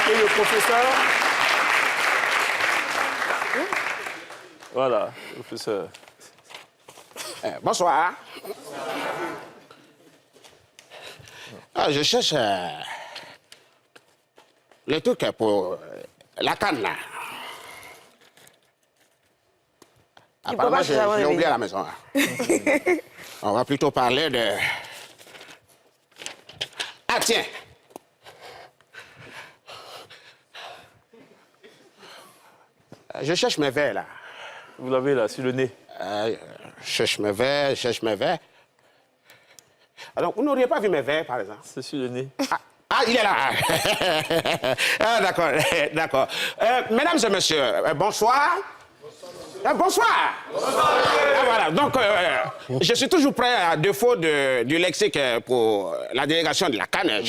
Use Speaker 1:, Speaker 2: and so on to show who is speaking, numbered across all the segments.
Speaker 1: accueillir le professeur. Voilà, professeur.
Speaker 2: Bonsoir. Je cherche le truc pour la canne, là. Apparemment, je l'ai oublié à la maison. On va plutôt parler de... Ah, tiens. Je cherche mes verres, là.
Speaker 1: Vous l'avez là, sur le nez.
Speaker 2: Je cherche mes verres, Alors, vous n'auriez pas vu mes verres, par exemple?
Speaker 1: C'est sur le nez.
Speaker 2: Il est là. D'accord, d'accord. Mesdames et messieurs, bonsoir. Bonsoir. Voilà, donc je suis toujours prêt, à défaut du lexique pour la délégation de la Cannes.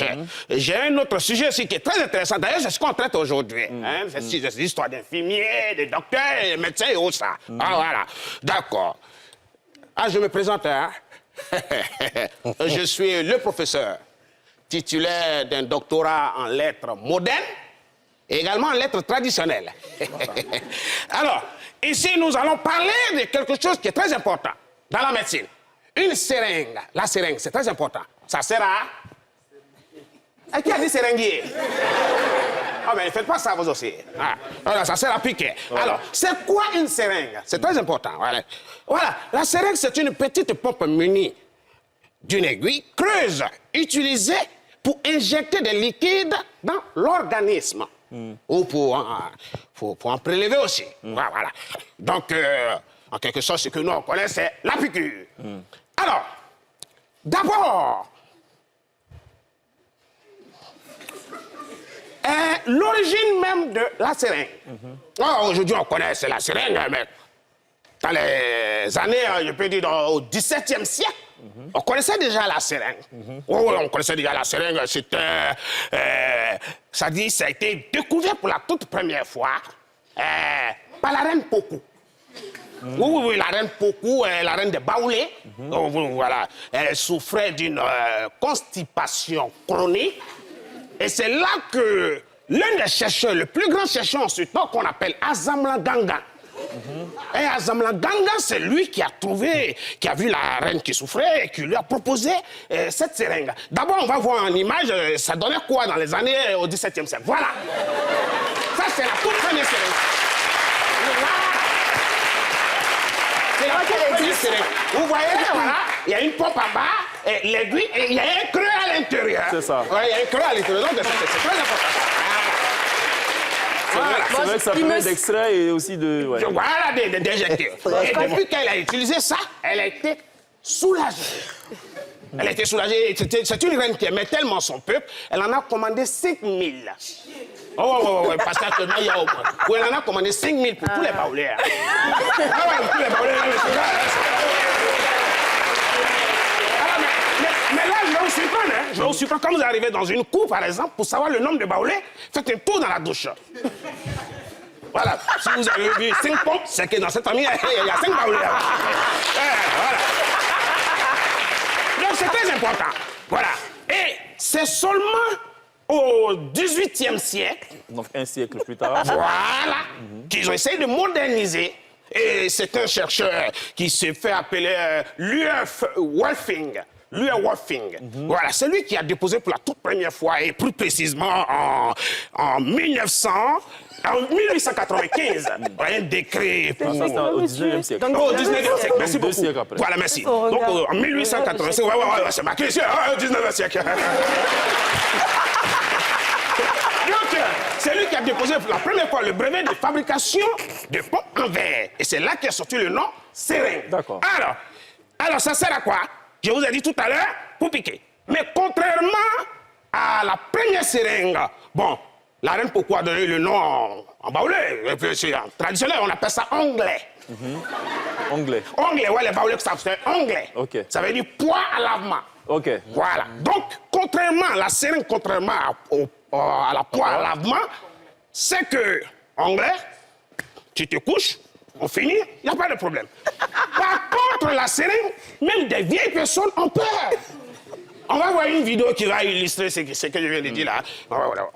Speaker 2: J'ai un autre sujet aussi qui est très intéressant. D'ailleurs, c'est ce qu'on traite aujourd'hui. C'est l'histoire d'infirmiers, de docteurs, de médecins et autres ça. Voilà, d'accord. Je me présente. Je suis le professeur titulaire d'un doctorat en lettres modernes et également en lettres traditionnelles. Alors, ici, nous allons parler de quelque chose qui est très important dans la médecine. Une seringue. La seringue, c'est très important. Ça sert à... Qui a dit seringuier? Mais ne faites pas ça, vous aussi. Voilà, ça sert à piquer. Alors, c'est quoi une seringue? C'est très important. Voilà, la seringue, c'est une petite pompe munie d'une aiguille creuse utilisée pour injecter des liquides dans l'organisme. Ou pour en prélever aussi. Voilà. Donc, en quelque sorte, ce que nous, on connaît, c'est la piqûre. Alors, d'abord, l'origine même de la seringue. Aujourd'hui, on connaît, c'est la seringue, mais dans les années, je peux dire, au XVIIe siècle, on connaissait déjà la seringue. On connaissait déjà la seringue. C'était... ça a été découvert pour la toute première fois par la reine Pokou. Oui, la reine Pokou, la reine de Baoulé. Voilà. Elle souffrait d'une constipation chronique. Et c'est là que l'un des chercheurs, le plus grand chercheur en ce temps, qu'on appelle Azamla Ganga. Et Azamla Ganga, c'est lui qui a trouvé, qui a vu la reine qui souffrait et qui lui a proposé cette seringue. D'abord, on va voir en image, ça donnait quoi dans les années au XVIIe siècle. Voilà. Ça, c'est la toute première seringue. C'est la toute première seringue. Vous voyez, voilà, il y a une pompe en bas, et l'aiguille, et il y a un creux à l'intérieur.
Speaker 1: C'est ça.
Speaker 2: Oui, il y a un creux à l'intérieur, donc c'est très important.
Speaker 1: C'est vrai que ça permet d'extrait et aussi de... Ouais.
Speaker 2: Voilà, d'injecter. Et depuis qu'elle a utilisé ça, elle a été soulagée. Elle a été soulagée. C'est une reine qui aimait tellement son peuple, elle en a commandé 5000. Oui, parce qu'actuellement, il y a au moins. Oui, elle en a commandé 5000 pour tous les Baoulés. Pour tous les Baoulés. Mais là, je vais vous surprendre. Je vais vous surprendre. Quand vous arrivez dans une cour, par exemple, pour savoir le nombre de Baoulés, faites un tour dans la douche. Voilà. Si vous avez vu 5 pompes, c'est que dans cette famille, il y a 5 Baoulés. Voilà. Donc, c'est très important. Voilà. Et c'est seulement au XVIIIe siècle...
Speaker 1: Donc, un siècle plus tard.
Speaker 2: Voilà. Qu'ils ont essayé de moderniser. Et c'est un chercheur qui s'est fait appeler Luer Wolfing. Voilà, c'est lui qui a déposé pour la toute première fois, et plus précisément en 1895, un décret pour...
Speaker 1: Ça, c'était au 19e siècle.
Speaker 2: Au 19e siècle, merci beaucoup.
Speaker 1: 2 siècles après.
Speaker 2: Voilà, merci. Donc, en 1896, c'est marqué ici, au 19e siècle. Donc, c'est lui qui a déposé pour la première fois le brevet de fabrication de pompes en verre. Et c'est là qu'est sorti le nom seringue.
Speaker 1: D'accord.
Speaker 2: Alors, ça sert à quoi? Je vous ai dit tout à l'heure, pour piquer. Mais contrairement à la première seringue, bon, la reine Pokou a donné le nom en baoulé, et puis c'est traditionnel, on appelle ça anglais.
Speaker 1: Anglais.
Speaker 2: Anglais, ouais, les baoulés, ça c'est anglais.
Speaker 1: OK.
Speaker 2: Ça veut dire poids à lavement.
Speaker 1: OK.
Speaker 2: Voilà. Donc, contrairement à la seringue, contrairement à la poids à lavement, c'est que, anglais, tu te couches, on finit, il n'y a pas de problème. Par contre, la seringue, même des vieilles personnes ont peur. On va voir une vidéo qui va illustrer ce que je viens de dire là. Voilà.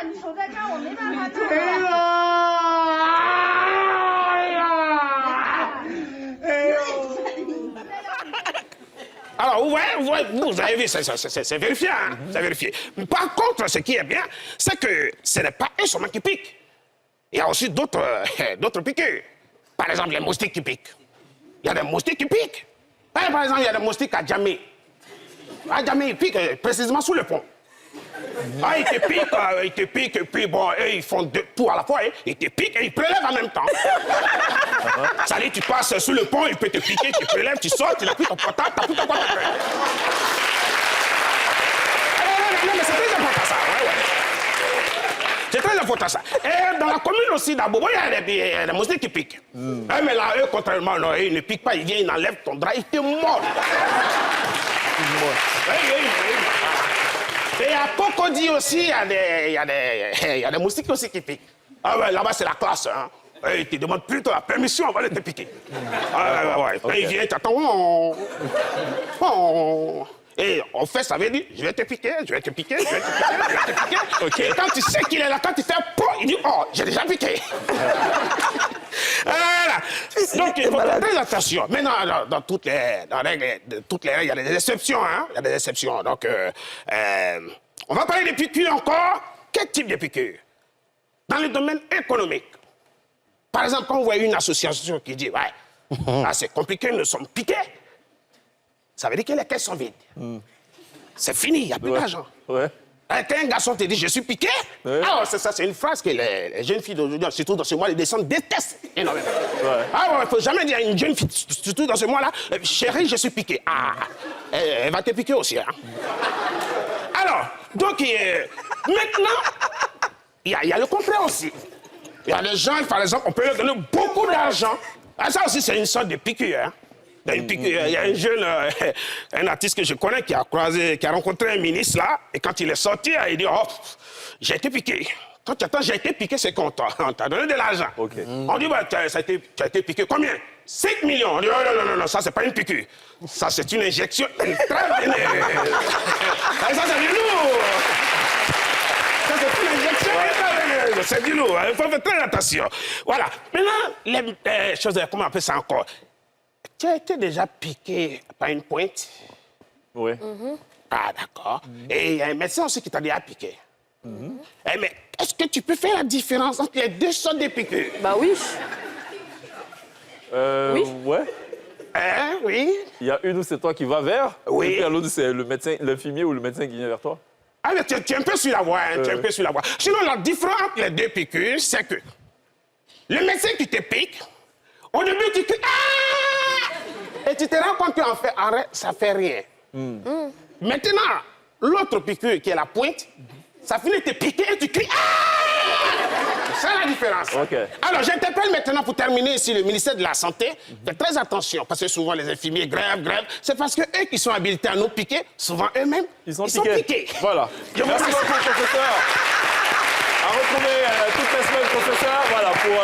Speaker 3: 你手在这儿，我没办法弄。
Speaker 2: Alors, vous avez vu, c'est vérifié, hein, c'est vérifié. Par contre, ce qui est bien, c'est que ce n'est pas eux seulement qui piquent. Il y a aussi d'autres piqûres. Par exemple, les moustiques qui piquent. Il y a des moustiques qui piquent. Par exemple, il y a des moustiques à Djamé. À Djamé, ils piquent précisément sous le pont. Ah, ils te piquent, et puis bon, eux, ils font tout à la fois, ils te piquent et ils prélèvent en même temps. Ça dit, tu passes sous le pont, il peut te piquer, tu prélèves, tu sors, tu n'as plus ton portable, tu n'as plus ton portable. Non, mais c'est très important ça, ouais. C'est très important ça. Et dans la commune aussi d'Abobo, il y a des moustiques qui piquent. Mais là, eux, contrairement, non, ils ne piquent pas, ils viennent, ils enlèvent ton drap, ils te mordent. Et à Cocody aussi, il y a des moustiques aussi qui piquent. Ah ouais, là-bas, c'est la classe, hein. Ils te demandent plutôt la permission avant de te piquer. Ouais. Okay. Ils viennent, t'attendent. Et en fait, ça veut dire, je vais te piquer. Okay. Et quand tu sais qu'il est là, quand tu fais « po », il dit « oh, j'ai déjà piqué ». Voilà. Donc, il faut faire très attention. Maintenant, dans toutes les règles, il y a des exceptions, hein. Il y a des exceptions. Donc, on va parler des piqûres encore. Quel type de piqûres? Dans le domaine économique. Par exemple, quand vous voyez une association qui dit « ouais, c'est compliqué, nous sommes piqués », ça veut dire que les caisses sont vides. C'est fini, il n'y a plus d'argent.
Speaker 1: Ouais.
Speaker 2: Quand un garçon te dit « je suis piqué », c'est ça, c'est une phrase que les jeunes filles d'aujourd'hui, surtout dans ce mois, les descentes détestent énormément. Il ne faut jamais dire à une jeune fille, surtout dans ce mois-là, « chérie, je suis piqué ». Ah, elle va te piquer aussi. Hein. Alors, donc, maintenant, il y a le contraire aussi. Il y a des gens, par exemple, on peut leur donner beaucoup d'argent. Ah, ça aussi, c'est une sorte de piqûre. Hein. Il y a un jeune, un artiste que je connais qui a rencontré un ministre là, et quand il est sorti, il dit « oh, j'ai été piqué ». Quand tu attends, j'ai été piqué, c'est qu'on t'a donné de l'argent. Okay. On dit bah, « tu as été piqué combien ?» 5 millions. On dit « non, ça c'est pas une piqûre. Ça c'est une injection intraveineuse. » Ça c'est du lourd. Ça c'est une injection intraveineuse. C'est du lourd. Il faut faire très attention. Voilà. Maintenant, les choses, comment on appelle ça encore? Tu as été déjà piqué par une pointe?
Speaker 1: Oui.
Speaker 2: Ah, d'accord. Et il y a un médecin aussi qui t'a déjà piqué. Mais est-ce que tu peux faire la différence entre les deux sortes de piqûres?
Speaker 4: Bah oui.
Speaker 1: Oui. Ouais.
Speaker 2: Oui.
Speaker 1: Il y a une où c'est toi qui vas vers,
Speaker 2: oui.
Speaker 1: Et puis à l'autre, c'est le médecin, l'infirmier ou le médecin qui vient vers toi.
Speaker 2: Ah, mais tu es un peu sur la voie, hein, tu es un peu sur la voie. Sinon, la différence entre les deux piqûres, c'est que le médecin qui te pique, au début, tu cries « ah !» Et tu te rends compte qu'en fait, arrête, ça fait rien. Maintenant, l'autre piqûre qui est la pointe, ça finit de te piquer et tu cries « ah !» C'est la différence.
Speaker 1: Okay.
Speaker 2: Alors, j'interpelle maintenant pour terminer ici le ministère de la Santé. Faites très attention, parce que souvent les infirmiers grèvent. C'est parce que eux qui sont habilités à nous piquer, souvent eux-mêmes, ils sont piqués.
Speaker 1: Voilà. Merci beaucoup, professeur. À retrouver toutes les semaines, professeur, voilà, pour...